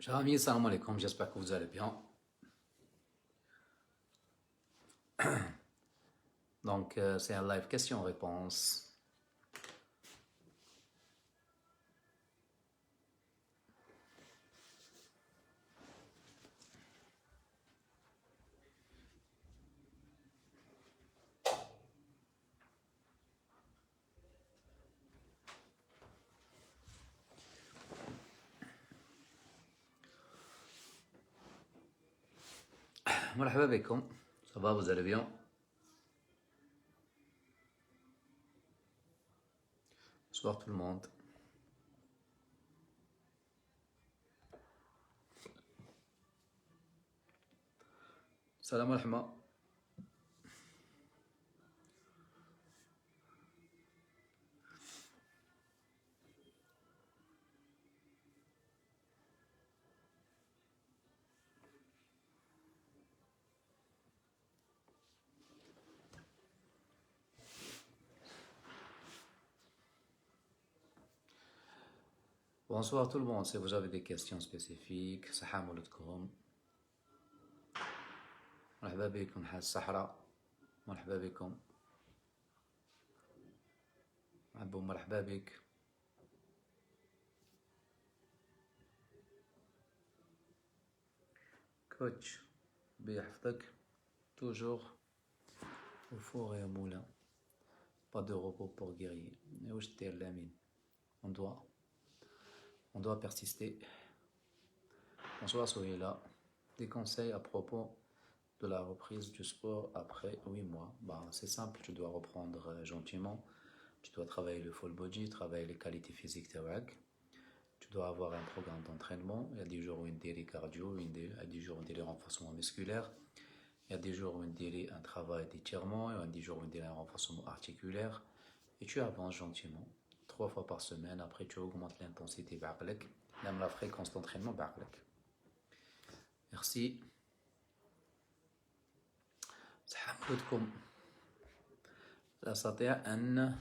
Chers amis, salam alaikum, j'espère que vous allez bien. Donc, c'est un live question-réponse. مرحبا بكم, ça va, vous allez bien? Bonsoir tout le monde. Salam alaikum. Bonsoir tout le monde, si vous avez des questions spécifiques, salam alaikum. مرحبا بكم حاج الصحراء, مرحبا بكم. عبو مرحبا بك. كوتش بيحفظك toujours au four et au moulin, pas de repos pour guerrier. Et où j'étais l'amine, on doit persister. Bonsoir Sohila. Des conseils à propos de la reprise du sport après 8 mois. C'est simple, tu dois reprendre gentiment. Tu dois travailler le full body, travailler les qualités physiques. Tu dois avoir un programme d'entraînement. Il y a des jours où il y a des cardio, il y a des jours où il y a des renforcements musculaires. Il y a des jours où il y a un travail d'étirement, il y a des jours où il y a un renforcement articulaire. Et tu avances gentiment, 3 fois par semaine. Après, tu augmentes l'intensité, même la fréquence d'entraînement. Merci. سحبتكم أستطيع أن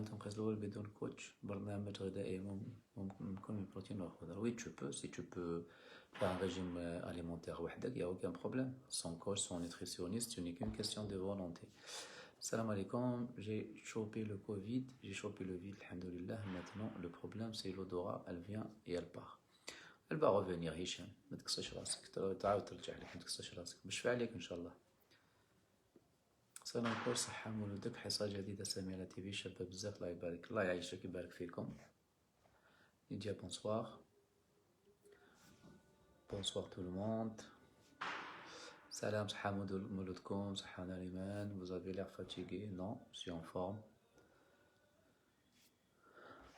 تنقذ الأول بدون كوتش برنامج غذائي ممكن من بروتين وخضار. Oui, tu peux, si tu peux faire un régime alimentaire وحدك, il n'y a aucun problème. Sans coach, sans nutritionniste, ce n'est qu'une question de volonté. Salam alaikum, j'ai chopé le Covid, j'ai chopé le vide, alhamdoulilah. Maintenant, le problème, c'est l'odorat, elle vient et elle part. Elle va revenir, Hicham. ما تكسرش راسك, تعاود ترجع لك, ما تكسرش راسك. بشفى عليك إن شاء الله. سلام كل صحة مولودك, حصة جديدة سامية على تي في, شابة بزاف, الله يبارك, الله يعيشك, يبارك فيكم. Lydia, bonsoir. Bonsoir tout le monde. Salam, صحة مولودكم, صحة ناريمان. Vous avez l'air fatigué? Non, je suis en forme.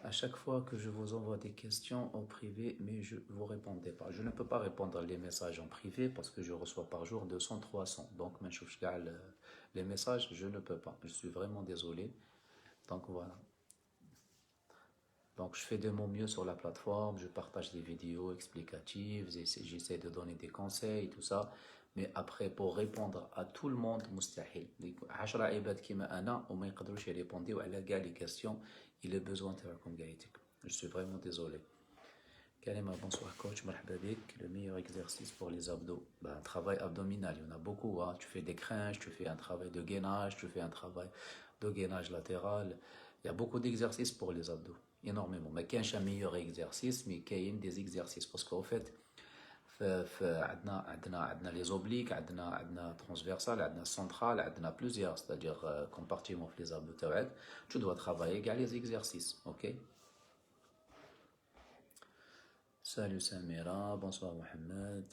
À chaque fois que je vous envoie des questions en privé, mais je ne vous répondez pas. Je ne peux pas répondre les messages en privé parce que je reçois par jour 200, 300. Donc, les messages, je ne peux pas. Je suis vraiment désolé. Donc, voilà. Donc, je fais de mon mieux sur la plateforme. Je partage des vidéos explicatives. J'essaie de donner des conseils, tout ça. Mais après, pour répondre à tout le monde, مستحيل. 10 عباد كيما أنا وما يقدروش يريبونديو على كاع les questions. Il est besoin تاعكم قايتك. Je suis vraiment désolé. Kalima, bonsoir coach, مرحبا بك. Le meilleur exercice pour les abdos, un travail abdominal, il y en a beaucoup. Hein. Tu fais des crunchs, tu fais un travail de gainage, tu fais un travail de gainage latéral. Il y a beaucoup d'exercices pour les abdos, énormément. Mais qu'il y a un meilleur exercice, mais qu'il y a des exercices. Parce qu'au fait, عندنا les obliques, عندنا transversal, عندنا central, عندنا plusieurs, c'est-à-dire compartiments في les abdos تاعك. Tu dois travailler كاع les exercices, ok? Salut Samira, bonsoir Mohamed.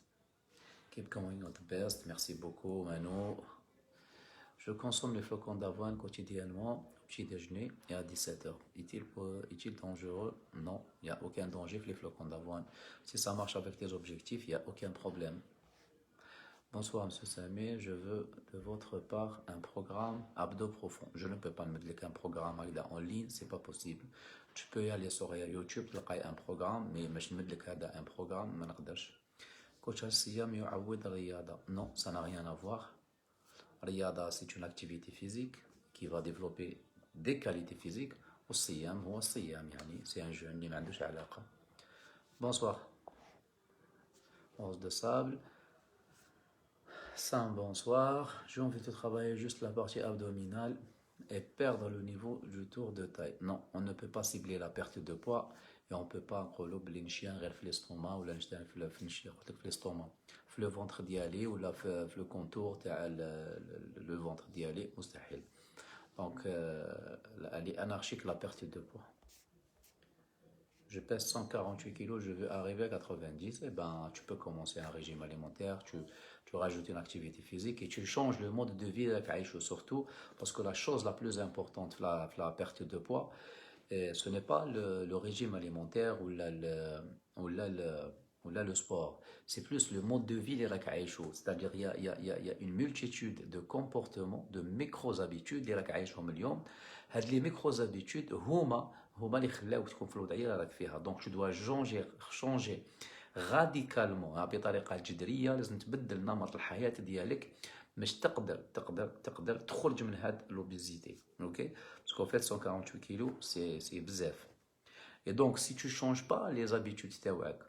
Keep going on the best, merci beaucoup Mano. Je consomme les flocons d'avoine quotidiennement au petit déjeuner et à 17h. Est-il dangereux? Non, il n'y a aucun danger avec les flocons d'avoine. Si ça marche avec tes objectifs, il n'y a aucun problème. Bonsoir Monsieur Samir, je veux de votre part un programme abdos profond. Je ne peux pas me mettre un programme en ligne, c'est pas possible. Tu peux y aller sur YouTube, تلقاي un programme, mais باش نمدلك هذا un programme ما نقدرش. Coach الصيام يعوض الرياضة. Non, ça n'a rien à voir. Riyada, c'est une activité physique qui va développer des qualités physiques. والصيام هو الصيام, يعني c'est un jeûne اللي ما عندوش علاقة. Bonsoir. Os de sable. Sam, bonsoir. J'ai envie de travailler juste la partie abdominale et perdre le niveau du tour de taille. Non, on ne peut pas cibler la perte de poids et on ne peut pas enlever l'enchien vers l'estomac ou l'enchien vers l'estomac. Le ventre d'y aller ou le contour le ventre d'y aller, mustahil. Donc, elle est anarchique la perte de poids. Je pèse 148 kilos, je veux arriver à 90, eh ben, tu peux commencer un régime alimentaire, tu rajoutes une activité physique et tu changes le mode de vie avec Aïcho, surtout parce que la chose la plus importante, la perte de poids, ce n'est pas le régime alimentaire ou là, le, ou là, le sport. C'est plus le mode de vie les Aïcho. C'est-à-dire il y a une multitude de comportements, de micro-habitudes les Aïcho millions. Les micro-habitudes, هما اللي خلاوك تكون في الوضعيه اللي راك فيها. دونك تو دوا شونجي راديكالمون بطريقه جذريه. لازم تبدل نمط الحياه ديالك باش تقدر تخرج من هاد لوبيزيتي. اوكي باسكو فيت 148 كيلو سي بزاف. Et donc, si tu ne changes pas les habitudes,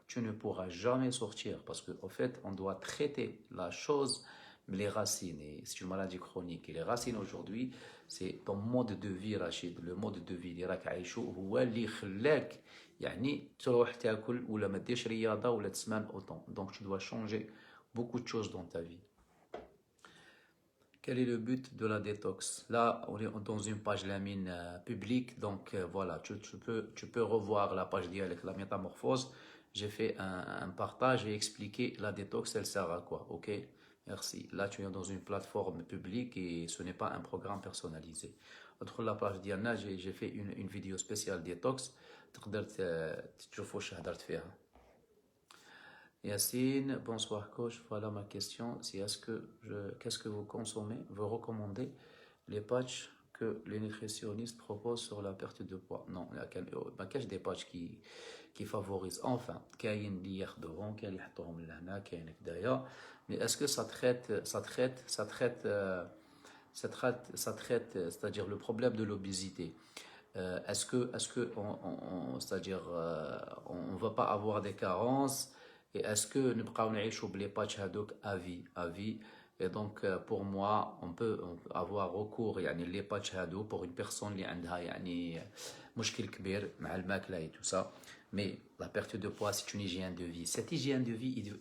tu ne pourras jamais sortir parce qu'en fait, on doit traiter la chose, les racines. Et c'est une maladie chronique. Et les racines aujourd'hui, c'est ton mode de vie, Rachid. Le mode de vie اللي راك عايشه هو اللي خلاك يعني تروح تاكل ولا ما ديرش رياضه ولا تسمان autant. Donc, tu dois changer beaucoup de choses dans ta vie. Quel est le but de la détox? Là, on est dans une page lamine publique, donc voilà, tu peux revoir la page avec la métamorphose. J'ai fait un partage et expliqué la détox, elle sert à quoi, ok? Merci. Là, tu es dans une plateforme publique et ce n'est pas un programme personnalisé. Entre la page Diana, j'ai fait une vidéo spéciale détox. Tu peux Yacine, bonsoir coach. Voilà ma question. C'est qu'est-ce que vous consommez, vous recommandez les patchs que les nutritionnistes proposent sur la perte de poids? Non, il y a des patchs qui favorisent. Enfin, كاين اللي ياخذوهم كاين اللي يحطوهم لهنا كاين هكذايا. Mais est-ce que ça traite, c'est-à-dire le problème de l'obésité? Est-ce que c'est-à-dire on va pas avoir des carences? Et est-ce que nous pouvons les patchs à vie? Et donc pour moi on peut avoir recours يعني les patchs pour une personne qui a يعني مشكل كبير مع الماكله et tout ça. Mais la perte de poids, c'est une hygiène de vie. Cette hygiène de vie,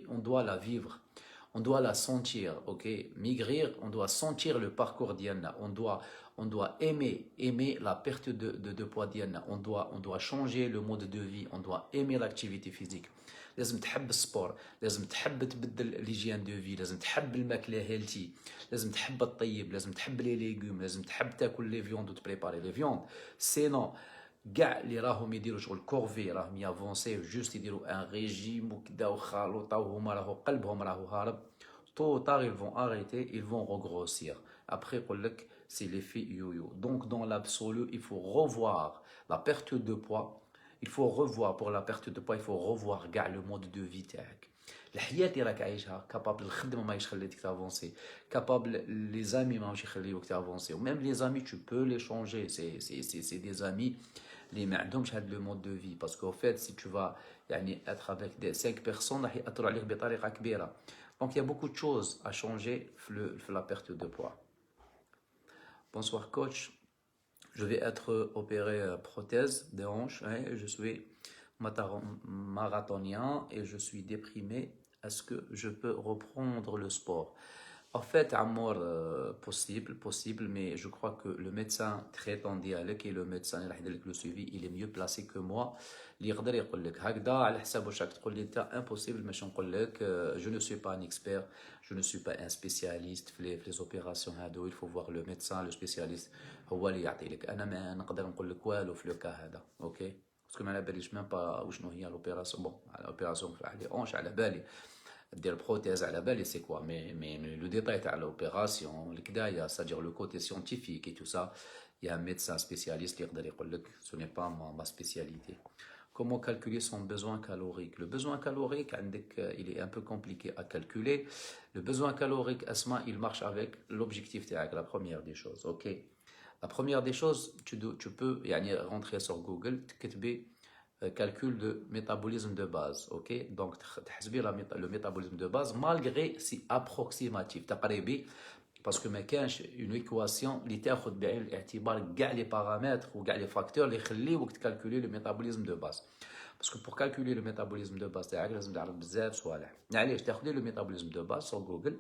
on doit la vivre. On doit la sentir, ok? Maigrir, on doit sentir le parcours d'Yanna. On doit aimer la perte de poids d'Yanna. On doit changer le mode de vie. On doit aimer l'activité physique. لازم تحب السبور، لازم تحب تبدل ليجيان دو في، لازم تحب الماكله هيلتي، لازم تحب الطيب، لازم تحب لي ليغوم، لازم تحب تاكل لي فيوند وتبريباري لي فيوند. سينو كاع اللي راهم يديروا شغل كورفي راهم يافونسي جوست يديروا ان ريجيم وكذا وخالطه وهما راهو قلبهم راهو هارب. Tôt ou tard, ils vont arrêter, ils vont regrossir. Après, c'est l'effet yo-yo. Donc, dans l'absolu, il faut revoir la perte de poids. Il faut revoir, pour la perte de poids, il faut revoir le mode de vie تاعك. الحياة اللي راك عايشها capable الخدمة ما يخليك تافونسي, capable les amis ما يخليوك تافونسي. Même les amis, tu peux les changer. C'est des amis اللي ما عندهمش هذا le mode de vie. Parce qu'au fait, si tu vas يعني être avec des 5 personnes, راح يأثروا عليك بطريقة كبيرة. Donc il y a beaucoup de choses à changer pour la perte de poids. Bonsoir coach. Je vais être opéré prothèse des hanches. Je suis marathonien et je suis déprimé. Est-ce que je peux reprendre le sport? En fait, Amour, possible, mais je crois que le médecin traitant dialogue et le médecin le suivi, il est mieux placé que moi. اللي يقدر يقول لك هكذا على حساب واش راك تقول لي انت impossible باش نقول لك. Je ne suis pas un expert, je ne suis pas un spécialiste في les opérations هادو. Il faut voir le médecin, le spécialiste هو اللي يعطي لك. انا ما نقدر نقول لك والو في لو كا هذا. اوكي باسكو ما على باليش ميم با وشنو هي لوبيراسيون. بون لوبيراسيون على لي اونش على بالي دير بروتيز على بالي سي كوا. مي لو ديتاي تاع لوبيراسيون الكدايه c'est-à-dire le côté scientifique et tout ça, il y a un médecin spécialiste اللي يقدر يقول لك. Ce n'est pas ma spécialité. Comment calculer son besoin calorique? Le besoin calorique, il est un peu compliqué à calculer. Le besoin calorique, Asma, il marche avec l'objectif, la première des choses. Ok. La première des choses, tu peux rentrer sur Google, تكتبي calcul de métabolisme de base, ok? Donc, تحسبي le métabolisme de base, malgré si approximatif, تقريبي, parce que ما كانش une équation اللي تاخذ بعين الاعتبار كاع les paramètres ou كاع les facteurs اللي يخليوك تكالكولي le métabolisme de base. Parce que pour calculer le métabolisme de base تاعك لازم تعرف بزاف صوالح. علاش تاخذي le métabolisme de base sur Google,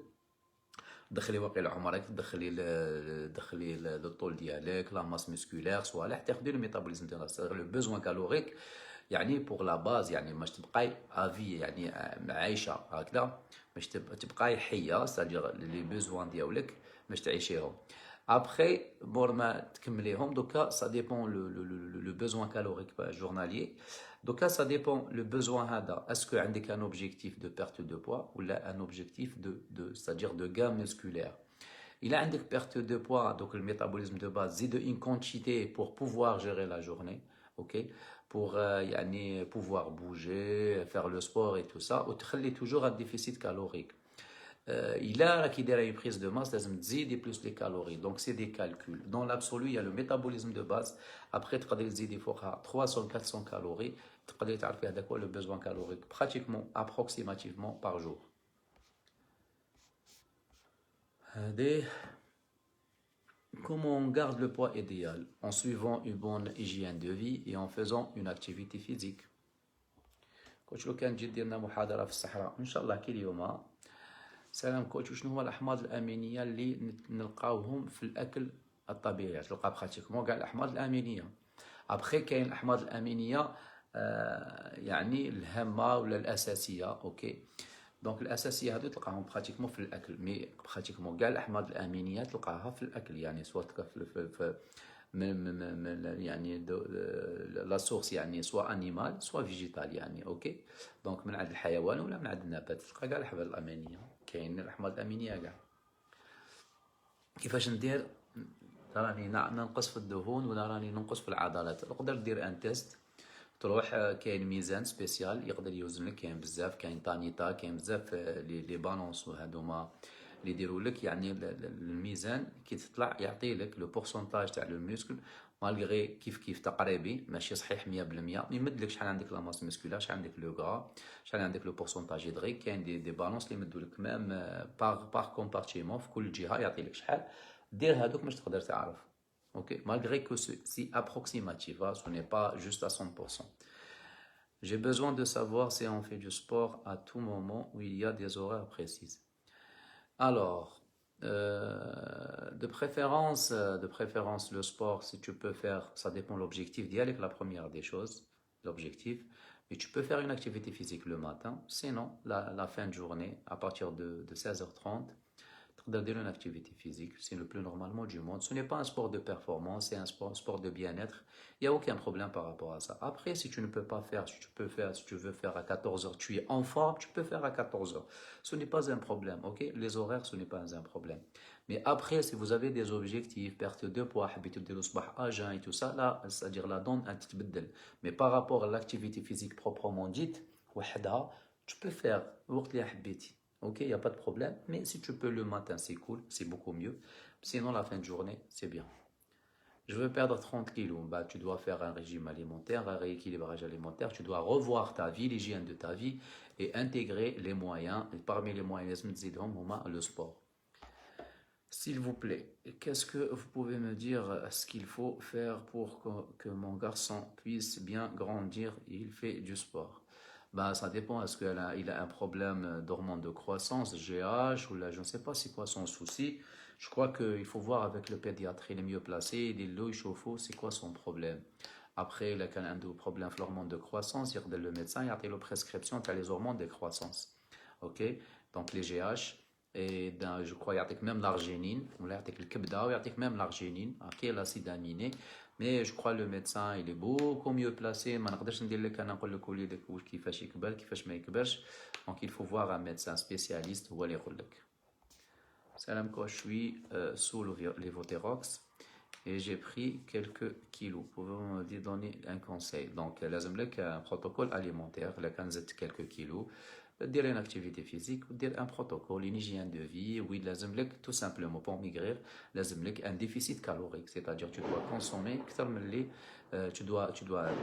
تدخلي واقيلا عمرك، تدخلي الطول ديالك، لا ماس مسكولير صوالح، تاخذي le métabolisme de base, le besoin calorique. يعني بور لا باز، يعني باش تبقاي افي، يعني عايشه هكذا، باش تبقاي حيه، سادير لي بوزوان ديالك باش تعيشيهم. ابخي بور ما تكمليهم دوكا سا ديبون لو بوزوان كالوريك جورناليي. دوكا سا ديبون لو بوزوان هذا، اسكو عندك ان اوبجيكتيف دو بيرت دو بوا ولا ان اوبجيكتيف دو سادير دو غام مسكولير. Il a un perte de poids, donc le métabolisme de base, c'est une quantité pour pouvoir gérer la journée, ok, pour pouvoir bouger, faire le sport et tout ça, ou تخلي toujours un déficit calorique. Il a qui a une prise de masse, لازم تزيدي plus les calories, donc c'est des calculs. Dans l'absolu, il y a le métabolisme de base, après تقدري تزيدي فوقها 300-400 calories, تقدري تعرفي هذاك هو le besoin calorique, pratiquement, approximativement par jour. Comment on garde le poids idéal? En suivant une bonne hygiène de vie et en faisant une activité physique. كوتش لو كان تجي ديرنا محاضرة في الصحراء إن شاء الله كل يوم. سلام كوتش، شنو هما الأحماض الأمينية اللي نلقاوهم في الأكل الطبيعي؟ تلقى براتيكمون كاع الأحماض الأمينية. أبخي كاين الأحماض الأمينية يعني الهامة ولا الأساسية، أوكي. دونك الاساسيه هذو تلقاهم براتيكمون في الاكل، مي براتيكمون كاع الاحماض الامينيه تلقاها في الاكل، يعني سواء في يعني لا سورس، يعني سواء انيمال سواء فيجيتال، يعني اوكي. دونك من عند الحيوان ولا من عند النبات تلقى كاع الاحماض الامينيه، كاين الاحماض الامينيه كاع. كيفاش ندير؟ راني ننقص في الدهون ولا راني ننقص في العضلات؟ نقدر دير ان تيست، تروح كاين ميزان سبيسيال يقدر يوزن لك، كاين بزاف، كاين تانيتا، كاين بزاف لي بالونس هذوما اللي يديروا لك، يعني الميزان كي تطلع يعطي لك لو بورسونتاج تاع لو موسكل، مالغري كيف تقريبي ماشي صحيح 100%، يمد لك شحال عندك لا ماس مسكولار، شحال عندك لو غرا، شحال عندك لو بورسونتاج هيدريك. كاين دي بالونس اللي يمدوا لك ميم باغ كومبارتيمون في كل جهه يعطي لك شحال، دير هذوك باش تقدر تعرف. Ok, malgré que c'est approximatif, ce n'est pas juste à 100%. J'ai besoin de savoir si on fait du sport à tout moment où il y a des horaires précises. Alors, de préférence le sport, si tu peux faire, ça dépend de l'objectif d'y aller, la première des choses, l'objectif. Mais tu peux faire une activité physique le matin, sinon la fin de journée, à partir de 16h30, تقدر une activité physique, c'est le plus normalement du monde. Ce n'est pas un sport de performance, c'est un sport de bien-être. Il n'y a aucun problème par rapport à ça. Après, si tu ne peux pas faire, si tu veux faire à 14h, tu es en forme, tu peux faire à 14h. Ce n'est pas un problème, ok? Les horaires, ce n'est pas un problème. Mais après, si vous avez des objectifs, perte de poids, habitude de l'usbah à jeun et tout ça, là, c'est-à-dire la donne un petit bedel. Mais par rapport à l'activité physique proprement dite, tu peux faire وقت اللي حبيتي. Ok, il n'y a pas de problème. Mais si tu peux le matin, c'est cool, c'est beaucoup mieux. Sinon, la fin de journée, c'est bien. Je veux perdre 30 kilos. Bah, tu dois faire un régime alimentaire, un rééquilibrage alimentaire. Tu dois revoir ta vie, l'hygiène de ta vie et intégrer les moyens. Et parmi les moyens, le sport. S'il vous plaît, qu'est-ce que vous pouvez me dire ce qu'il faut faire pour que mon garçon puisse bien grandir? Il fait du sport. Ben, ça dépend. Est-ce qu'il a un problème d'hormone de croissance, GH, ou là, je ne sais pas c'est quoi son souci. Je crois qu'il faut voir avec le pédiatre, il est mieux placé. Il est l'eau chauffe, c'est quoi son problème? Après, il a un problème d'hormone de croissance, il y a le médecin, il y a la prescription, il y a les hormones de croissance. Ok? Donc les GH, et je crois qu'il y a même l'arginine, il y a le kebda, il y a même l'arginine, ok, l'acide aminé. Mais je crois que le médecin il est beaucoup mieux placé. Donc il faut voir un médecin spécialiste ou aller Salam quoi, je suis sous l'évothérox et j'ai pris quelques kilos. Pouvez-vous me donner un conseil? Donc لازم لك un protocole alimentaire, là quand vous êtes quelques kilos, dire une activité physique, dire un protocole, une hygiène de vie, oui, لازم لك tout simplement pour maigrir, لازم لك un déficit calorique, c'est-à-dire tu dois consommer tu dois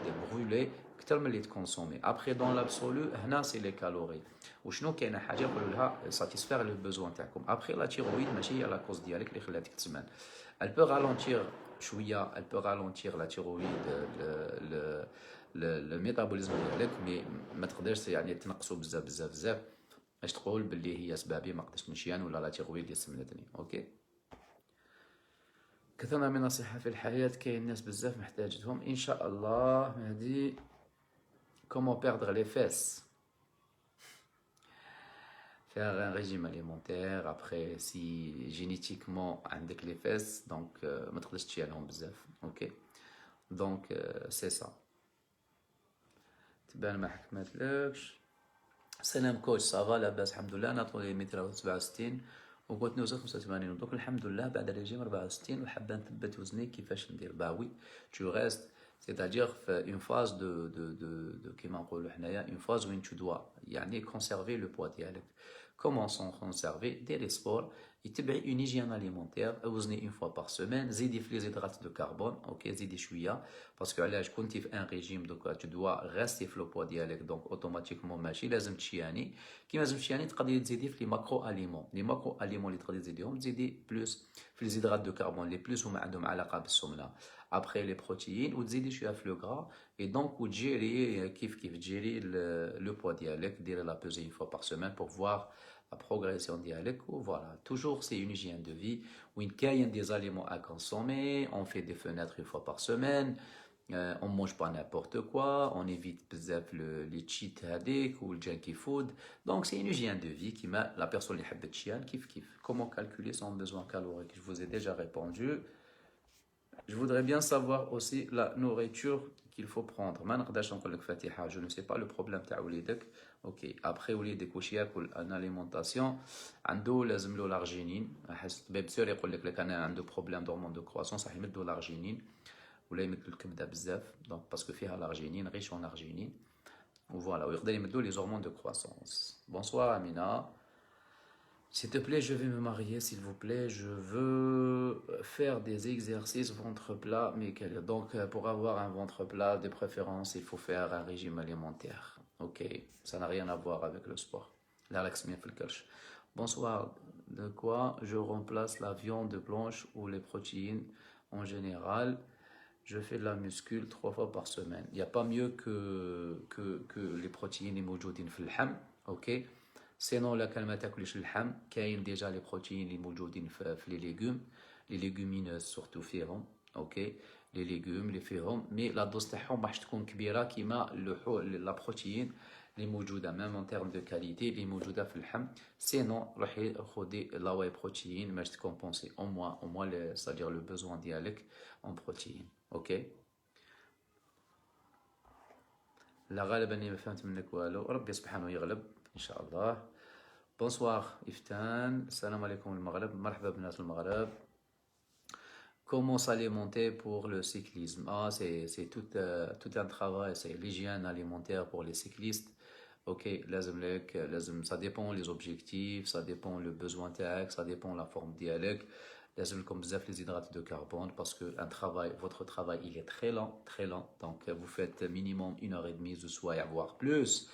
les brûler اكثر من اللي تكونسومي. Après dans l'absolu هنا c'est les calories. وشنو كاينه حاجه يقولوا لها satisfaire le besoin تاعكم. Après la thyroïde ماشي هي لا كوز ديالك اللي خلاتك تسمن. Elle peut ralentir شويه, elle peut ralentir la thyroïde le métabolisme ديالك, mais ما تقدرش يعني تنقصوا بزاف بزاف بزاف باش تقول باللي هي سبابي ما قدرتش نمشيان ولا لا تيرويد اللي سمنتني. اوكي. كثرنا من الصحة في الحياة, كاين ناس بزاف محتاجتهم ان شاء الله. مهدي comment perdre les fesses, faire un régime alimentaire. Après si génétiquement عندك les fesses donc ما تقدرش تمشي عليهم بزاف. اوكي donc c'est ça. تبان ما حكمتلكش. سلام كوتش, صافا لاباس الحمد لله. انا طولي 167 وقلت نوصل 85, دوك الحمد لله بعد الريجيم 64 وحابه نثبت وزني. كيفاش ندير؟ باوي tu restes, c'est-à-dire une phase de كيما نقولوا حنايا une phase où tu dois يعني conserver le poids ديالك. comment s'en conserver؟ ديري سبور, يتبعي une hygiène alimentaire, وزني une fois par semaine, زيدي في les hydrates de carbone. اوكي زيدي شويه باسكو علاش كنتي في ان ريجيم دوكا tu dois rester في لو بوا ديالك, دونك اوتوماتيكمون ماشي لازم تشياني. كي لازم تشياني تقدري تزيدي في لي ماكرو اليمون. لي ماكرو اليمون اللي تقدري تزيديهم تزيدي بلوس في les hydrates de carbone لي بلوس هما عندهم علاقه بالسمنه. ابخي لي بروتيين وتزيدي شويه في لو غرا اي دونك وتجيري كيف تجيري لو بوا ديالك. ديري لا بوزي une fois par semaine pour voir la progression dialecte. Voilà, toujours c'est une hygiène de vie où il y a des aliments à consommer, on fait des fenêtres une fois par semaine, on mange pas n'importe quoi, on évite les cheat hadik ou le junkie food. Donc c'est une hygiène de vie qui met la personne qui habite chien kif kif. Comment calculer son besoin calorique? Je vous ai déjà répondu. Je voudrais bien savoir aussi la nourriture qu'il faut prendre. Je ne sais pas le problème تاع وليدك. Ok. Après وليدك واش ياكل ان alimentation عنده لازم له لارجينين. حس بيب سور يقول لك انا عنده بروبليم دورمون دو كرواسونس راح يمدوا لارجينين ولا يمدوا الكبده بزاف دونك باسكو فيها لارجينين ريش اون لارجينين. وفوالا ويقدر يمدوا لي هرمون دو كرواسونس. بونسوار امينه. S'il te plaît, je vais me marier, s'il vous plaît. Je veux faire des exercices ventre plat, mais donc pour avoir un ventre plat, de préférence, il faut faire un régime alimentaire. Ok, ça n'a rien à voir avec le sport. Bonsoir. De quoi je remplace la viande blanche ou les protéines en général? Je fais de la muscule 3 fois par semaine. Il n'y a pas mieux que les protéines et موجودين في اللحم. Ok. Sinon, la كان ما تاكلش اللحم كاين ديجا لي بروتين اللي موجودين في لي ليغوم. لي ليغومينوز سورتو فيهم. اوكي لي ليغوم اللي فيهم مي لا دوز تاعهم ماحش تكون كبيره كيما لا بروتين اللي موجوده ميم ان تيرم دو كاليتي اللي موجوده في اللحم. سينون روحي خذي لا واي بروتين باش تكومبونسي او موان سادير لو بوزوان ديالك اون بروتين. اوكي لا غالبا اني ما فهمت منك والو, ربي سبحانه يغلب ان شاء الله. Bonsoir Iftan, salam alaikum le Maghreb, marhaba bnas le Maghreb. Comment s'alimenter pour le cyclisme? C'est tout un travail, c'est l'hygiène alimentaire pour les cyclistes. Ok, ça dépend les objectifs, ça dépend le besoin تاعك, ça dépend la forme ديالك. لازم لكم بزاف les hydrates de carbone parce que votre travail il est très lent, donc vous faites minimum 1h30 de soir voire plus.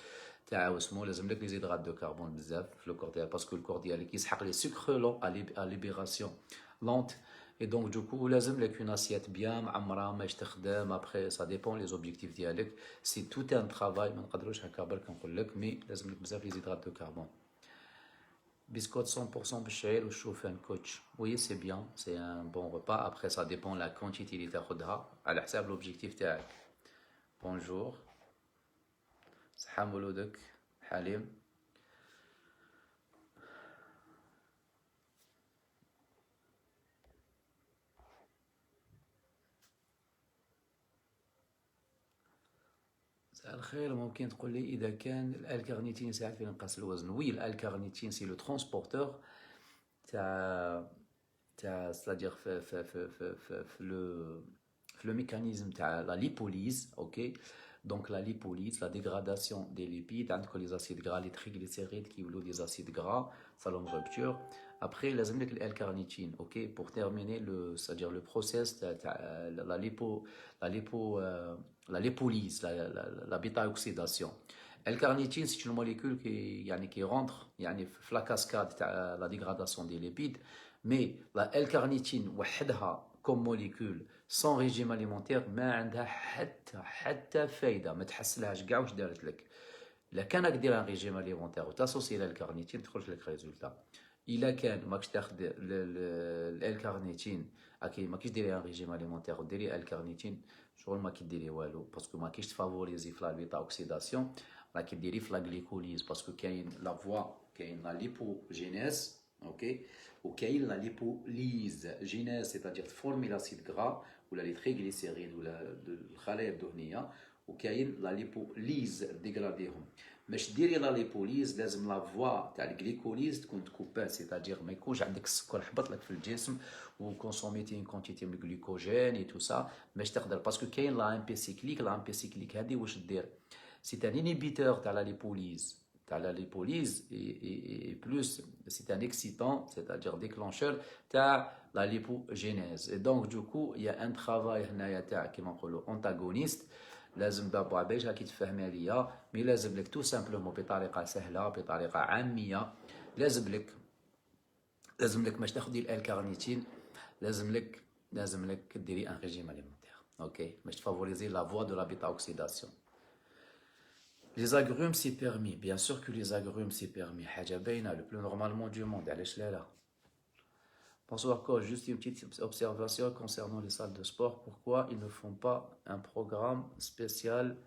لازم لك les hydrates de carbone بزاف في الكور ديالك باسكو الكور ديالك يسحق les sucres lents à libération lente et donc du coup لازم لك une assiette bien معمره ماش تخدم. après ça dépend les objectifs ديالك, c'est tout un travail ما نقدروش هكا برك نقول لك, مي لازم لك بزاف les hydrates de carbone. Biscotte 100% بالشعير والشوفان كوتش. Oui c'est bien, c'est un bon repas. Après ça dépend la quantité اللي تاخذها على حساب l'objectif تاعك. Bonjour. صحة مولودك حليم. مساء الخير, ممكن تقول لي إذا كان الكارنيتين يساعد في إنقاص الوزن؟ وي الكارنيتين سي لو ترونسبورتور تاع c'est-à-dire في لو mécanisme تاع لا ليبوليز. اوكي Donc la lipolyse, la dégradation des lipides, عندك les acides gras, les triglycérides qui ou des acides gras, salon de rupture. Après, لازم لك L-carnitine, ok, pour terminer c'est-à-dire le process la lipo, la lipo, la lipolyse, la bêta-oxydation. L-carnitine, c'est une molécule qui rentre يعني في la cascade la dégradation des lipides, mais la L-carnitine وحدها comme molécule sans régime alimentaire ما عندها حتى فايدة ما تحسلهاش كاع واش دارت لك. الا كانك دير ان ريجيم اليمونتير وتاسوسي لها الكارنيتين تخرج لك ريزولتا. الا كان ماكش تاخذ الكارنيتين ماكش ديري ان ريجيم اليمونتير وديري الكارنيتين شغل ما كديري والو باسكو ماكش تفافوريزي في لا بيتا اوكسيداسيون راه كديري في لا غليكوليز باسكو كاين لا فوا كاين لا ليبوجينيز اوكي وكاين لا ليبوليز جينيز سيتادير تفورمي لاسيد غرا ولا لي تريغليسيريد ولا الخلايا الدهنيه وكاين لا ليبوليز ديغراديهم باش ديري لا ليبوليز لازم لا فوا تاع الجليكوليز تكون تكوبا سيتادير ما يكونش عندك السكر حبط لك في الجسم وكونسوميتي ان كونتيتي من الجلوكوجين اي تو سا باش تقدر باسكو كاين لا ام بي سيكليك لا ام بي سيكليك هذه واش دير سي ان انيبيتور تاع لا ليبوليز la lipolyse et plus c'est un excitant, c'est-à-dire déclencheur de la lipogénèse. Et donc du coup, il y a un travail qui m'appelle antagoniste. لازم دابا باش هاكي تفهمي عليا مي لازم لك تو سامبلومون بطريقه سهله بطريقه عاميه لازم لك باش تاخدي الكارنيتين لازم لك ديري ان ريجيم اليمونتير اوكي باش تفافوريزي لا فوا دو لا بيتا اوكسيداسيون. Les agrumes, c'est permis. Bien sûr que les agrumes, c'est permis. حاجة باينة, le plus normalement du monde. علاش لا. Bonsoir, coach. Juste une petite observation concernant les salles de sport. Pourquoi ils ne font pas un programme spécial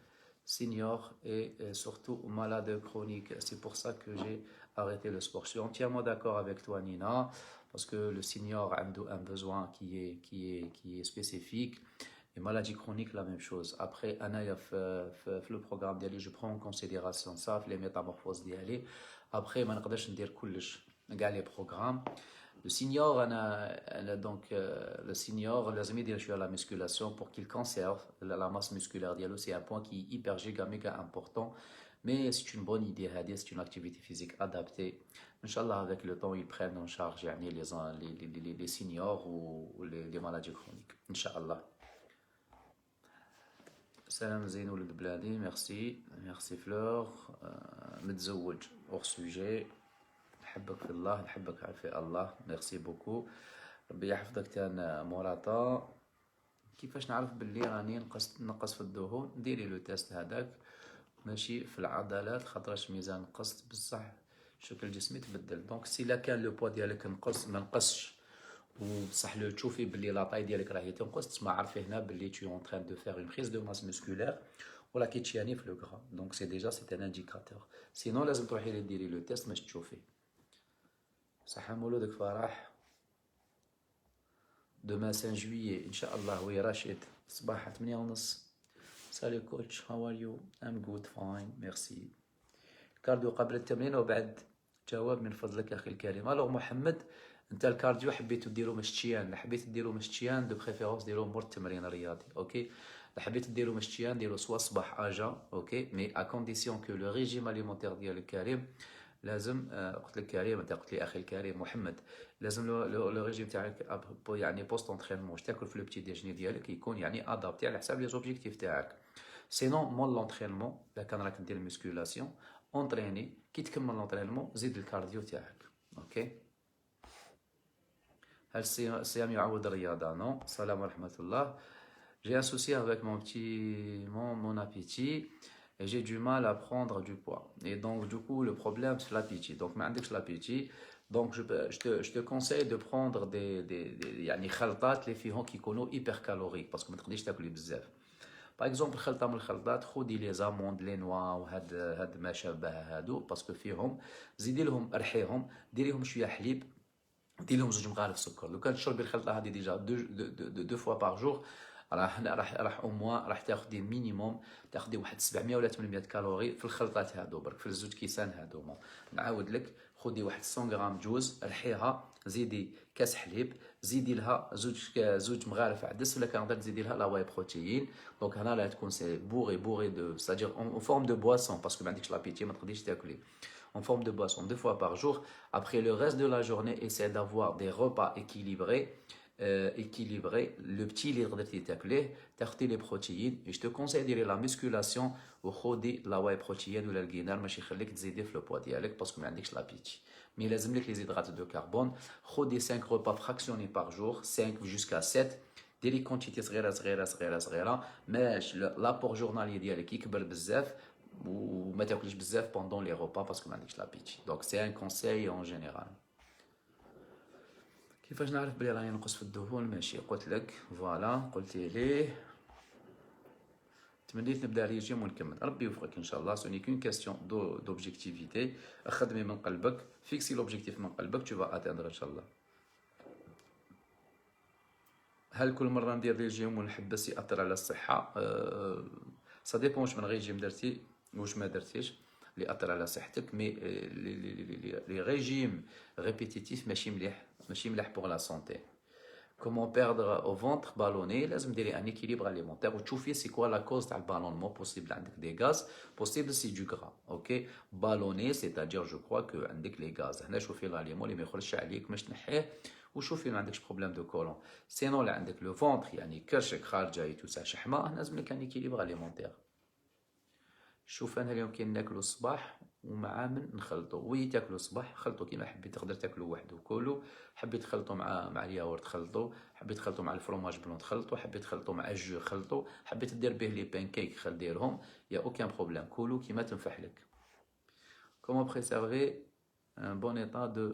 senior et surtout malade chronique? C'est pour ça que j'ai arrêté le sport. Je suis entièrement d'accord avec toi, Nina, parce que le senior a un besoin qui est spécifique. Les maladies chroniques, la même chose. Après, le programme d'Ali, je prends en considération ça, les métamorphoses d'Ali. Après, je ne peux pas faire les programmes. Le senior, donc, le senior, لازم يدير la musculation pour qu'il conserve la masse musculaire d'Ali. C'est un point qui est hyper méga important. Mais c'est une bonne idée, c'est une activité physique adaptée. Inch'Allah, avec le temps, ils prennent en charge les seniors ou les maladies chroniques. Inch'Allah. سلام زين ولد بلادي ميرسي فلور متزوج اور سوجي نحبك في الله نحبك في الله ميرسي بوكو ربي يحفظك تان موراتا كيفاش نعرف باللي راني نقص في الدهون ديري لو تيست هذاك ماشي في العضلات خاطرش ميزان نقصت بصح شكل جسمي تبدل دونك سي لا كان لو بوا ديالك نقص ما نقصش وبصح لو تشوفي باللي لاطاي ديالك راهي تنقص تسمى عارفي هنا باللي tu es en train de faire une prise de masse musculaire ولا كيتشياني في لو غرا دونك سي ديجا سي ان انديكاتور سينو لازم تروحي ديري لو تيست باش تشوفي صحة مولودك فرح دوما 5 جويي ان شاء الله وي راشد صباح 8:30 سالي كوتش هاو ار يو ام جود فاين ميرسي كارديو قبل التمرين وبعد جواب من فضلك اخي الكريم الوغ محمد انت الكارديو حبيتو ديرو مشتيان حبيت ديرو مشتيان دو بريفيرونس ديرو مور التمرين الرياضي اوكي حبيت ديرو مشتيان ديرو سوا صباح اجا اوكي مي ا كونديسيون كو لو ريجيم اليمونتير ديال الكريم لازم قلت لك كريم انت قلت لي اخي الكريم محمد لازم لو ريجيم تاعك يعني بوست انترينمون تاكل في لو بتي ديجني ديالك يكون يعني ادابتي على حساب لي زوبجيكتيف تاعك سينون مول لونترينمون الا كان راك دير ميسكولاسيون اونتريني كي تكمل لونترينمون زيد الكارديو تاعك اوكي هل الصيام يعود الرياضة؟ Non. Salam wa rahmatullah. J'ai un souci avec mon appétit et j'ai du mal à prendre du poids. Et donc, du coup, le problème, c'est l'appétit. Donc, ما عندكش l'appétit. Donc, je te conseille de prendre يعني خلطات اللي فيهم كيكونوا hyper caloriques parce que ما تقدريش تاكلي بزاف. Par exemple, خلطة من الخلطات خذي لي زاموند لي نوا وهاد ما شابه هادو باسكو فيهم زيدي لهم رحيهم ديريهم شوية حليب دير لهم 2 مغارف سكر لو كان تشربي الخلطه هذه ديجا دو فوا باغ جور راح او موان راح تاخدي مينيموم تاخدي واحد 700 ولا 800 كالوري في الخلطات هادو برك في الزوج كيسان هادو نعاود لك خدي واحد 100 غرام جوز رحيها زيدي كاس حليب زيدي لها زوج مغارف عدس ولا كنقدر تزيدي لها لا واي بروتيين. دونك هنا لا تكون سي بوغي دو سادير اون فورم دو بواسون باسكو ما عندكش لابيتي ما تقدريش تاكلي en forme de boisson 2 fois par jour. Après le reste de la journée, essaie d'avoir des repas équilibrés. Le petit litre de تاكليه تاخدي les protéines. Et je te conseille de la musculation وخدي la whey protéine ولا الجينار ماشي يخليك تزيدي في البوا ديالك باسكو ما عندكش لابيتي. Mais لازم لك les hydrates de carbone. خدي 5 repas fractionnés par jour, 5 jusqu'à 7. ديري كونتيتي صغيره ماش لابور جورنالي ديالك يكبر بزاف وما تاكلش بزاف pendant les repas parce que ما عندكش لابيتي. Donc c'est un conseil en général. كيفاش نعرف بلي راني نقص في الدهون؟ ماشي قلت لك فوالا قلتي ليه تمنيت نبدا ريجيم ونكمل. ربي يوفقك ان شاء الله. سوني كون كاستيون دوبجيكتيفيتي. خدمي من قلبك، فيكسي لوبجيكتيف من قلبك، تو فا اتاندر ان شاء الله. هل كل مره ندير ريجيم ونحبس ياثر على الصحه؟ سا ديبون واش من ريجيم درتي واش ما درتيش اللي ياثر على صحتك. مي لي ريجيم ريبيتيتيف ماشي مليح بور لا سونتي. كومون بيردر او فونتر بالوني، لازم ديري ان اكيليبر اليمونتير وتشوفي سي كوا لا كوز تاع البالونمون. بوسيبل عندك دي غاز، بوسيبل سي دو غرا. اوكي بالوني سيتادير جو كوا كو عندك لي غاز. هنا شوفي الاليمون اللي ما يخرجش عليك باش تنحيه وشوفي ما عندكش بروبليم دو كولون. سينو لا عندك لو فونتر يعني كرشك خارجه يتوسع شحمه، لازم لك ان اكيليبر اليمونتير. شوف انا اليوم كاين ناكلو الصباح ومع من نخلطو. وي تاكلو الصباح خلطو كيما حبيت، تقدر تاكلو وحده كلو. حبيت تخلطو مع الياورت خلطو، حبيت تخلطو مع الفرomاج بلون تخلطو، حبيت تخلطو مع الجو خلطو، حبيت دير به لي بانكيك خل ديرهم، يا اوكان بروبليم كلو كيما تنفح لك. Comment préserver un bon état de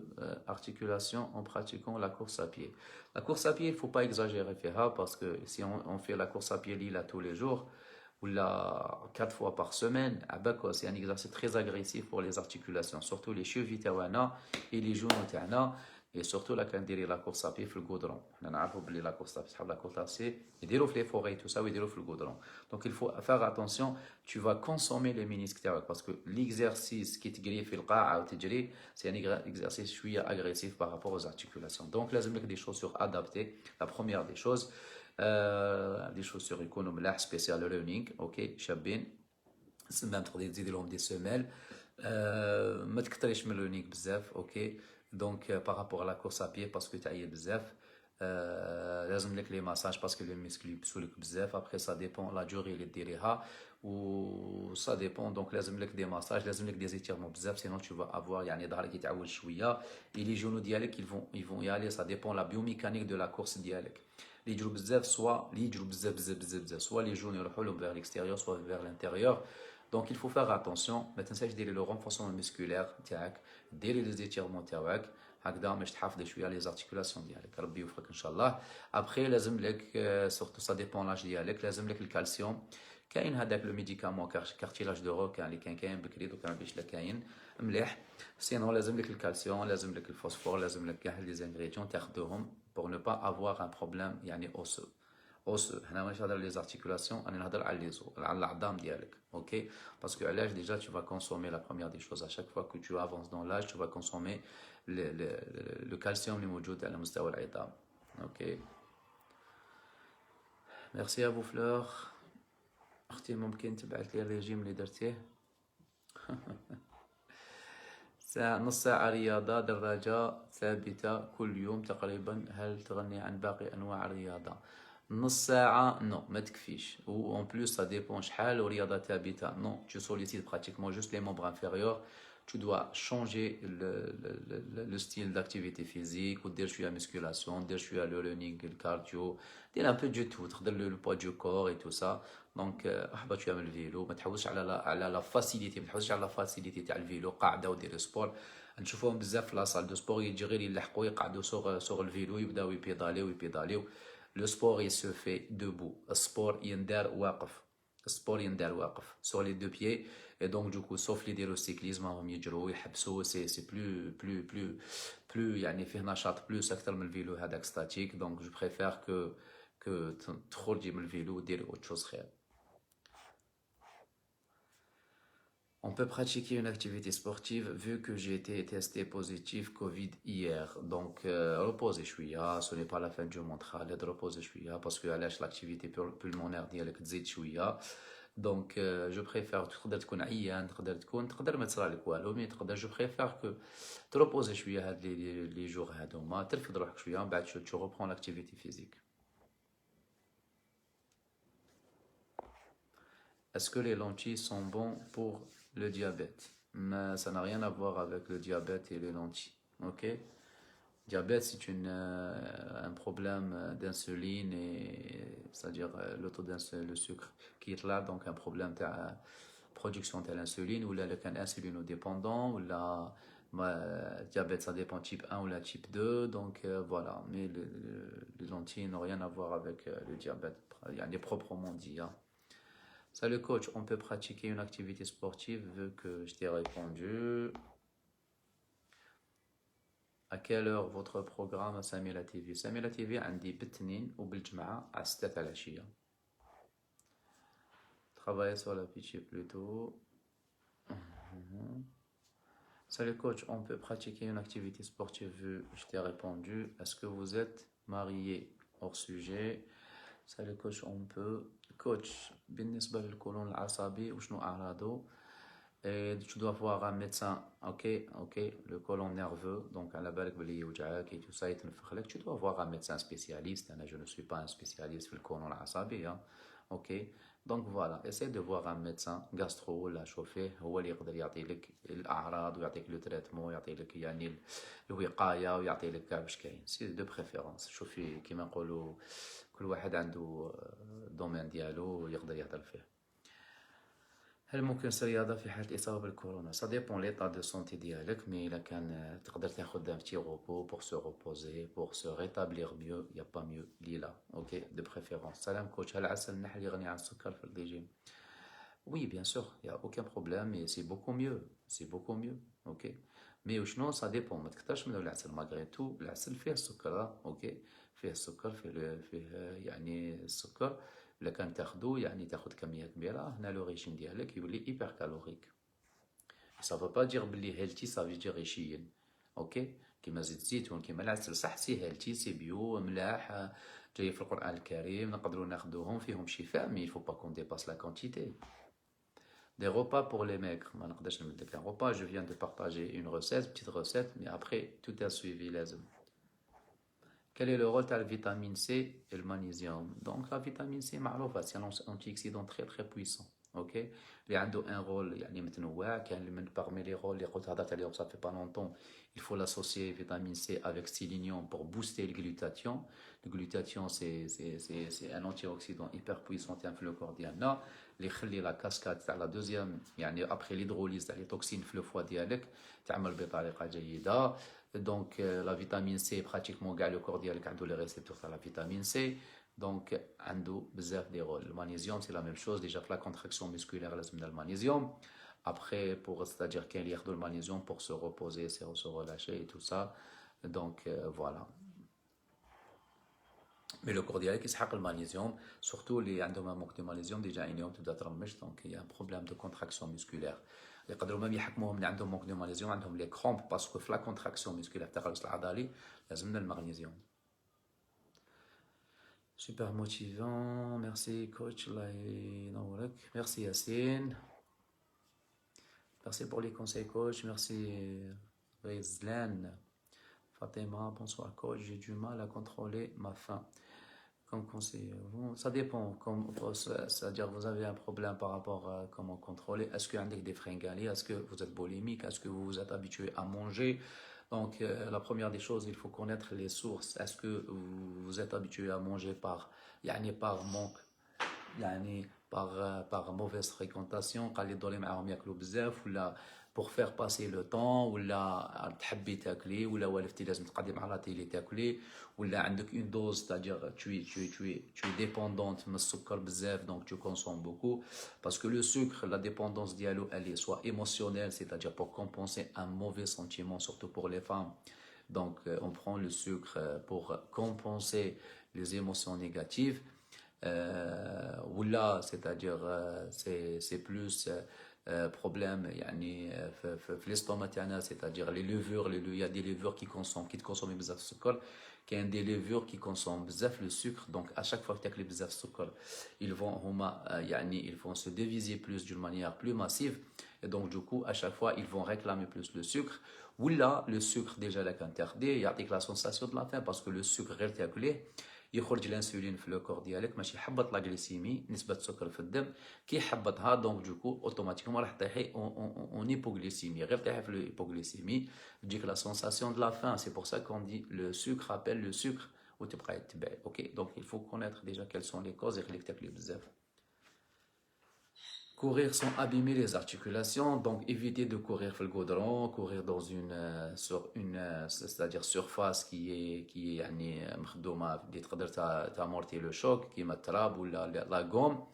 articulation en pratiquant la course à pied. La course à pied, il ne faut pas exagérer فيها parce que si on fait la course à pied là tous les jours ou là 4 fois par semaine, c'est un exercice très agressif pour les articulations, surtout les chevilles تاعنا et les genoux تاعنا. Et surtout là quand on la course à pied في الجودرون. حنا نعرفوا بلي la course à pied صحاب la course à pied يديروا في les forêts tout ça ويديروا في الجودرون. Donc il faut faire attention, tu vas consommer les ménisques تاعك parce que l'exercice qui تجري في القاعة وتجري c'est un exercice شوية agressif par rapport aux articulations. Donc لازم لك des chaussures adaptées. La première des choses des chaussures يكونوا ملاح spécial running. اوكي شابين même تقدر تزيد لهم دي سيميل. ما تكتريش من الرونينغ بزاف. اوكي دونك بارابور لا كورس ابي باسكو تعيا بزاف. لازم لك لي ماساج باسكو لي ميسكل يبسولك بزاف. ابخي سا ديبون لا جوري اللي ديريها و سا ديبون. دونك لازم لك دي ماساج، لازم لك دي زيتيرمون بزاف سينون تو فا افوار يعني ظهرك يتعود شويه. اي لي جونو ديالك ils vont y aller. Ça dépend la biomécanique de la course ديالك. اللي يجرو بزاف سوا اللي يجرو بزاف سوا لي جونو يروحوا لهم vers l'extérieur soit vers l'intérieur. Donc il faut faire attention. ما تنساش ديري لو renforcement musculaire تاعك، ديري لي زيتيرمون تاعك هكذا باش تحافظي شويه لي زارتيكولاسيون ديالك. ربي يوفقك ان شاء الله. ابخي لازم لك سورتو سا ديبون لاج ديالك، لازم لك الكالسيوم. كاين هذاك لو ميديكامون كارتيلاج دو روك اللي كاين بكري دوكا مابيش لا كاين مليح. سينو لازم لك الكالسيوم، لازم لك الفوسفور، لازم لك كاع لي زانغريديون تاخذوهم pour ne pas avoir un problème يعني osseux. هنا ماشي نهضر لي زارتيكولاسيون، انا نهضر على لي زو على العظام ديالك. اوكي باسكو علاش ديجا tu vas consommer la première des choses à chaque fois que tu avances dans l'âge tu vas consommer le calcium اللي موجود على مستوى العظام. اوكي ميرسي ابو فلور. اختي ممكن تبعث لي الريجيم اللي درتيه؟ نص ساعة رياضة دراجة ثابتة كل يوم تقريبا، هل تغني عن باقي أنواع الرياضة؟ نص ساعة نو ما تكفيش، و اون بلوس سا ديبون شحال ورياضة ثابتة. نو tu sollicites pratiquement juste les membres inférieurs. Tu dois changer le style d'activité physique ودير شوية musculation، دير شوية le running الكارديو، دير un peu du tout، تقدر le poids du corps et tout ça. دونك احبط شويه من الفيلو، ما تحوسش على لا فاسيليتي، ما تحوسش على لا فاسيليتي تاع الفيلو. قاعده ودير سبور. نشوفوهم بزاف في لاصال دو سبور يجي غير يلحقوا يقعدوا سوغ الفيلو يبداو يبيداليو. لو سبور يسو في دوبو. السبور يندار واقف، السبور يندار واقف سور لي دو بيي. اي دونك دوكو سوف لي يديرو سيكليزم راهم يجروا يحبسوا. سي بلو يعني فيه نشاط بلوس اكثر من الفيلو هذاك ستاتيك. دونك جو بريفير كو تخرجي من الفيلو وديري اوت شوز خير. On peut pratiquer une activité sportive vu que j'ai été testé positif Covid hier. Donc, reposez شوية, ce n'est pas la fin du monde. خالد, reposez شوية parce que علاش l'activité pulmonaire ديالك تزيد شوية. Donc, je préfère تقدر تكون عيان, تقدر ما تصرى لك والو, mais تقدر je préfère que تريبوزي شوية هاد les jours هادوما, ترفد روحك شوية, من بعد tu reprends l'activité physique. Est-ce que les lentilles sont bons pour le diabète? Mais ça n'a rien à voir avec le diabète et les lentilles. Ok? Diabète, c'est un problème d'insuline c'est-à-dire le taux d'insuline, le sucre qui est là, donc un problème de production de l'insuline ou là, le cas insulinodépendant ou là, diabète, ça dépend type 1 ou la type 2, donc voilà. Mais les lentilles n'ont rien à voir avec le diabète. Il y a des proprement dit. Hein. Salut coach, on peut pratiquer une activité sportive vu que je t'ai répondu. À quelle heure votre programme à Samila TV? Samila TV عندي بالتنين وبالجمعة على 6 العشية. Travailler sur la pitié plutôt. Salut coach, on peut pratiquer une activité sportive vu je t'ai répondu. Est-ce que vous êtes marié? Hors sujet. Salut coach, on peut. Coach, بالنسبة للقولون العصبي وشنو أعراضه؟ Et tu dois voir un médecin, ok, le côlon nerveux, donc à la balak et tout ça, tu dois voir un médecin spécialiste. Je ne suis pas un spécialiste sur le côlon العصبي, hein, ok. Donc voilà, essaie de voir un médecin gastro ولا شوفيه هو اللي يقدر يعطي لك الأعراض ويعطيك لو تريتمون ويعطي لك يعني الوقاية ويعطي لك كاع واش كاين. سي دو بريفيرونس، شوفي كيما نقولوا كل واحد عنده دومين ديالو يقدر يهضر فيه. هل ممكن تصير رياضة في حالة الإصابة بالكورونا؟ Ça dépend l'état de santé ديالك, mais إلا كان تقدر تاخد un petit repos pour se reposer, pour se rétablir mieux, il n'y a pas mieux ليلة, ok, de préférence. سلام coach, هل عسل النحل يغني عن السكر في الرجيم? Oui, bien sûr, il n'y a aucun problème et c'est beaucoup mieux, ok. Mais وشنو ça dépend, ما تكترش من العسل malgré tout, العسل فيه السكر, ok, فيه السكر, فيه يعني السكر. إلا كان تاخدو يعني تاخد كمية كبيرة, هنا لو ريجيم ديالك يولي hyper calorique. Ça veut pas dire بلي healthy ça veut dire ريشيين, اوكي. كيما زيت الزيتون كيما العسل صح سي healthy سي بيو ملاح, جاي في القرآن الكريم, نقدروا ناخدوهم فيهم شفاء, mais il faut pas qu'on dépasse la quantité. Des repas pour les maigres, ما نقدرش نمد لك un repas, je viens de partager une recette, petite recette, mais après tout est suivi لازم. Quel est le rôle de la vitamine C et le magnésium? Donc la vitamine C, c'est un antioxydant très très puissant. Ok, il a un rôle يعني متنوع, parmi les rôles اللي قلت هضرت عليهم ça fait pas longtemps, il faut l'associer vitamine C avec sélénium pour booster le glutathion. Le glutathion c'est un antioxydant hyper puissant في le corps ديالنا اللي يخلي la cascade تاع la deuxième يعني après l'hydrolyse تاع les toxines في le foie ديالك تعمل بطريقة جيدة. Donc la vitamine C pratiquement كاع le corps ديالك عنده les récepteurs تاع la vitamine C. Donc عنده بزاف des rôles. Le magnésium c'est la même chose, déjà pour la contraction musculaire لازم le magnésium. Après pour c'est-à-dire qu'il y a le magnésium pour se reposer, se relâcher et tout ça. Donc voilà. Mais le corps ديالك يسحق المغنيسيوم, surtout اللي عندهم manque de magnésium déjà عينيهم تبدا ترمش, donc il y a un problème de contraction musculaire. يقدروا même يحكموهم اللي عندهم manque de magnésium عندهم les crampes parce que في la contraction musculaire تاع الرأس العضلي لازمنا المغنيسيوم. Super motivant, merci coach, الله ينورك. Merci Yacine. Merci pour les conseils coach, merci Rizlan. Fatima, bonsoir coach, j'ai du mal à contrôler ma faim. Comme conseil, ça dépend, c'est-à-dire vous avez un problème par rapport à comment contrôler. Est-ce qu'il y a des fringales? Est-ce que vous êtes boulimique? Est-ce que vous êtes habitué à manger? Donc la première des choses, il faut connaître les sources. Est-ce que vous êtes habitué à manger par manque, par mauvaise fréquentation, pour faire passer le temps, ou là تحبي تاكلي ولا والفتي لازم تقعدي مع لا تيلي تاكلي, ولا عندك une dose, c'est-à-dire tu es dépendante من السكر بزاف, donc tu consommes beaucoup parce que le sucre, la dépendance dialo elle est soit émotionnelle, c'est-à-dire pour compenser un mauvais sentiment, surtout pour les femmes. Donc on prend le sucre pour compenser les émotions négatives. Ou là, c'est-à-dire c'est plus problème يعني في l'estomac تاعنا, c'est-à-dire les levures, il y a des levures qui consomment بزاف السكر, كاين des levures qui consomment بزاف le sucre, donc à chaque fois que تاكلي بزاف السكر ils vont هما يعني ils vont se diviser plus d'une manière plus massive, et donc du coup à chaque fois ils vont réclamer plus le sucre. Ou là le sucre déjà لك interdit يعطيك la sensation de la faim parce que le sucre غير تاكليه يخرج الانسولين في لو كور ديالك باش يحبط لا غليسيمي, نسبه السكر في الدم, كي يحبطها دونك دوكو اوتوماتيكمون راح تطيحي اون هيبوغليسيمي, غير تطيحي في الهيبوغليسيمي تجيك لا سونساسيون دو لا فان. سي بور سا كون دي لو سكر ابل لو سكر وتبقاي تتبعي. اوكي دونك il faut connaître déjà quelles sont les causes يخليك تاكلي بزاف. Courir sans abîmer les articulations, donc éviter de courir sur le goudron, courir dans c'est-à-dire surface qui est يعني مخدومة اللي تقدر t'amortir le choc, qui est التراب ou la gomme,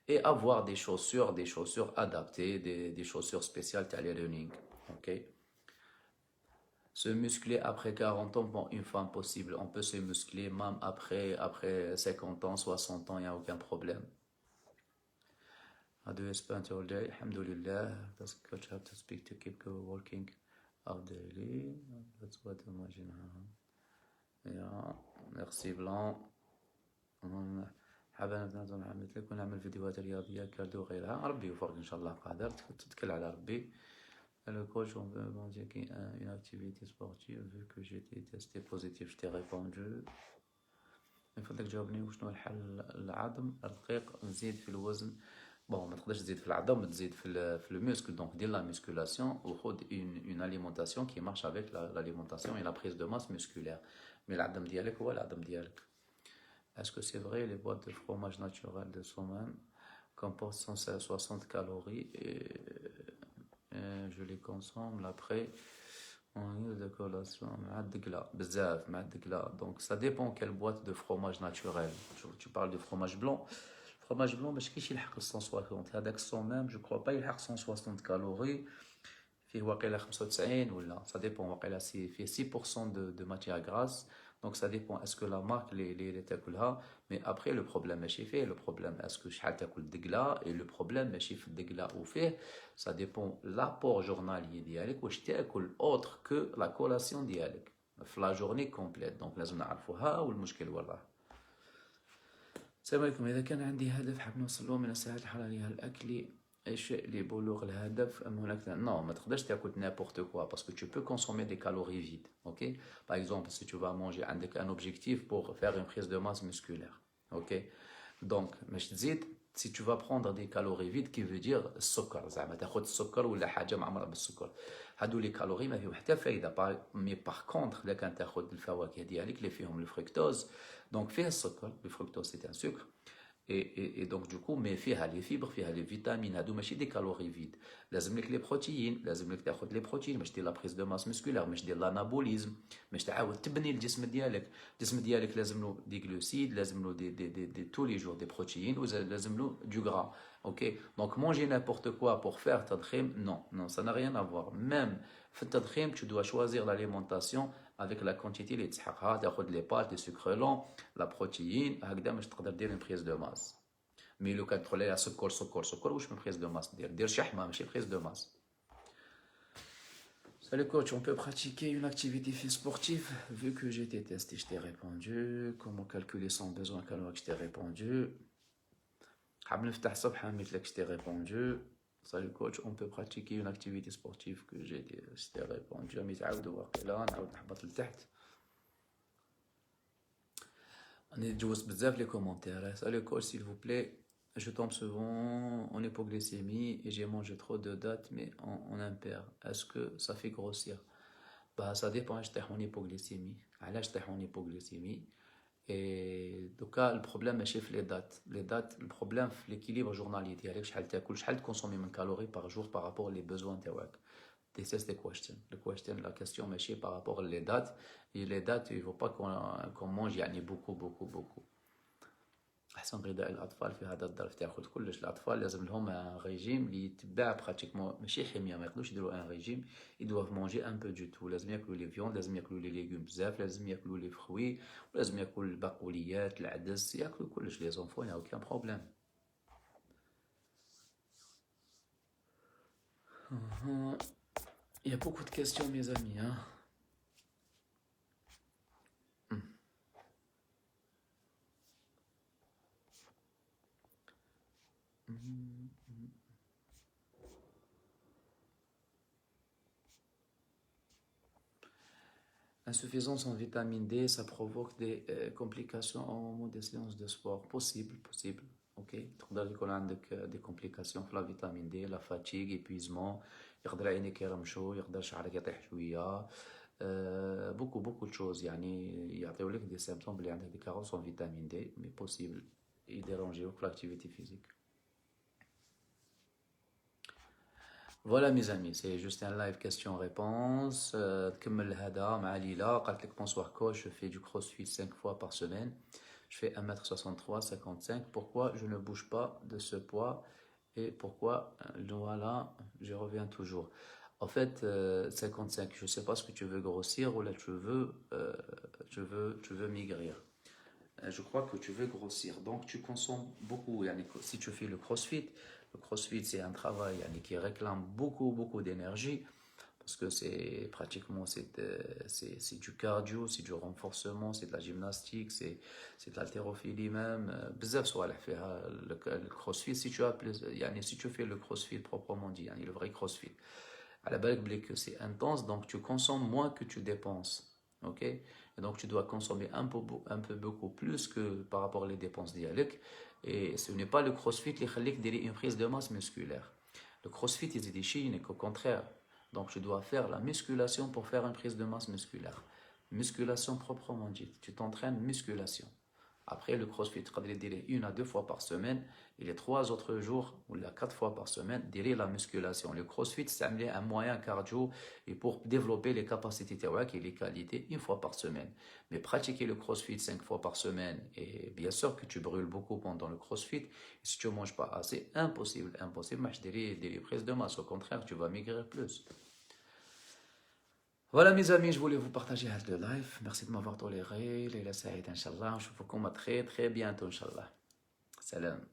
et avoir des chaussures adaptées, des chaussures spéciales تاع les running. Ok. Se muscler après 40 ans, bon, une femme possible, on peut se muscler même après 50 ans, 60 ans, il n'y a aucun problème. How do you spend your day? Alhamdulillah, does coach have to speak to keep working out daily? That's what I imagine. Yeah, merci Blanc. حابة نعمل لك ونعمل فيديوهات رياضية كارديو وغيرها. ربي يوفقك إن شاء الله, قادر تتكل على ربي. Le coach, on veut manger une activité sportive vu que j'ai été testé positif. Je t'ai répondu. من فضلك جاوبني وشنو الحل العظم الرقيق نزيد في الوزن. بون ما تقدرش تزيد في العظم, تزيد في le muscle, donc دير la musculation وخذ une alimentation qui marche avec l'alimentation et la prise de masse musculaire. Mais العظم ديالك هو العظم ديالك. Est-ce que c'est vrai les boîtes de fromage naturel de soi-même comportent 160 calories et je les consomme après en guise de collation مع الدقلة بزاف مع الدقلة. Donc ça dépend quelle boîte de fromage naturel. Tu parles de fromage blanc. Fromage blanc باش كيش يلحق 160 هذاك 100 même, je crois pas يلحق 160 calories. فيه واقيلا 95 ولا ça dépend, واقيلا فيه 6% de matière grasse. Donc ça dépend est-ce que la marque اللي تاكلها. Mais après le problème ماشي فيه, le problème est-ce que شحال تاكل الدقلة, et le problème ماشي في الدقلة وفيه, ça dépend l'apport journalier ديالك واش تاكل autre que la collation ديالك في la journée complète. Donc لازم نعرفوها والمشكل وين راه. السلام عليكم. إذا كان عندي هدف حاب نوصله من الساعات الحرارية الأكل الشيء لبلوغ الهدف أم هناك non, ما تقدرش تاكل n'importe quoi parce que tu peux consommer des calories vides. Ok, par exemple si tu vas manger عندك un objectif pour faire une prise de masse musculaire. Ok, donc مش تزيد si tu vas prendre des calories vides qui veut dire السكر, زعما تاخذ السكر ولا حاجة معمرة بالسكر, هادو لي كالوري ما فيهم حتى فايدة. مي باغ كونتر إذا كان تاخذ الفواكه ديالك اللي فيهم الفركتوز, donc فيه السكر, le fructose c'est un sucre, et donc du coup mais فيها les fibres, فيها les vitamines, هادو ماشي des calories vides. لازم لك لي بروتيين, لازم لك تاخذ لي بروتيين باش دير لا بريز دو ماس مسكولار, باش دير لانابوليزم, باش تعاود تبني الجسم ديالك. الجسم ديالك لازم له دي غلوسيد, لازم له دي tous les jours des protéines, ولازم له du gras. Ok, donc manger n'importe quoi pour faire تضخيم, non, ça n'a rien à voir. Même في التضخيم tu dois choisir l'alimentation avec la quantité اللي تسحقها, تاخذ les pâtes, les sucres lents, la protéine, هكذا باش تقدر دير une prise de masse. Mais لو كان تقول لي سكر واش من prise de masse دير شحمه ماشي prise de masse. Salut coach, on peut pratiquer une activité sportive vu que j'ai été testé, je t'ai répondu. Comment calculer son besoin calorique, je t'ai répondu. حاب نفتح صفحة مثلك, je t'ai répondu. Salut coach, on peut pratiquer une activité sportive que je t'ai répondu. راني تعاودوا واقيلا نعاود نحبط لتحت. راني تجوز بزاف لي كومونتير. Salut coach, s'il vous plaît, je tombe souvent en hypoglycémie et j'ai mangé trop de dattes mais en impair. Est-ce que ça fait grossir? Bah ça dépend, je t'ai en hypoglycémie. علاش تطيح en hypoglycémie? Et donc le problème ماشي في les dates, le problème في l'équilibre journalier ديالك, شحال تاكل, شحال تكونسومي من calories par jour par rapport les besoins تاعك. This is the question. La question ماشي par rapport les dates. Et les dates, il faut pas qu'on mange يعني beaucoup. احسن غذاء الاطفال في هذا الظرف تاخذ كلش. الاطفال لازم لهم ريجيم اللي يتبع براتيكمون, ماشي حميه, ما يقدروش يديروا ان ريجيم, يدوف مونجي ان بو دو تو. لازم ياكلوا لي فيوند, لازم ياكلوا لي ليغوم بزاف, لازم ياكلوا لي فروي, ولازم ياكلوا البقوليات, العدس, ياكلوا كلش لي زونفون, يا اوكان بروبليم. Il y a beaucoup de questions, mes amis. Hein. Insuffisance en vitamine D, ça provoque des complications au moment des séances de sport. Possible, possible. Ok. تقدر يكون عندك des complications في la vitamine D, la fatigue, épuisement. يقدر عينيك يرمشوا، يقدر شعرك يطيح شوية. beaucoup de choses. يعني يعطيو لك des symptômes اللي عندك des carences en vitamine D, mais possible. يديرونجيو في l'activité physique. Voilà mes amis, c'est juste un live question-réponse. نكمل هذا مع ليلى. قالت لك bonsoir coach, je fais du crossfit 5 fois par semaine. Je fais 1m63, 55. Pourquoi je ne bouge pas de ce poids et pourquoi voilà, je reviens toujours. En fait, 55, je ne sais pas ce que tu veux grossir ou là tu veux maigrir. Je crois que tu veux grossir. Donc, tu consommes beaucoup. Yani, si tu fais le crossfit, c'est un travail yani, qui réclame beaucoup d'énergie parce que c'est pratiquement c'est du cardio, c'est du renforcement, c'est de la gymnastique, c'est de l'haltérophilie même. بزاف صوالح فيها le crossfit. Si tu as yani, si tu fais le crossfit proprement dit, yani, le vrai crossfit, à la بالك que c'est intense, donc tu consommes moins que tu dépenses. Ok? Et donc tu dois consommer un peu beaucoup plus que par rapport aux dépenses dialectes. Et ce n'est pas le crossfit qui fait une prise de masse musculaire. Le crossfit, il dit chic, qu'au contraire. Donc tu dois faire la musculation pour faire une prise de masse musculaire. Musculation proprement dite. Tu t'entraînes musculation. Après, le crossfit, tu peux dire 1 à 2 fois par semaine. Et les 3 autres jours, ou les 4 fois par semaine, dire la musculation. Le crossfit, c'est un moyen cardio et pour développer les capacités théoriques et les qualités 1 fois par semaine. Mais pratiquer le crossfit 5 fois par semaine, et bien sûr que tu brûles beaucoup pendant le crossfit, et si tu ne manges pas assez, impossible. Je dirais des prises de masse. Au contraire, tu vas maigrir plus. Voilà mes amis, je voulais vous partager le live. Merci de m'avoir toléré. Leila Saïd, Inch'Allah. Je vous vois très bientôt, Inch'Allah. Salam.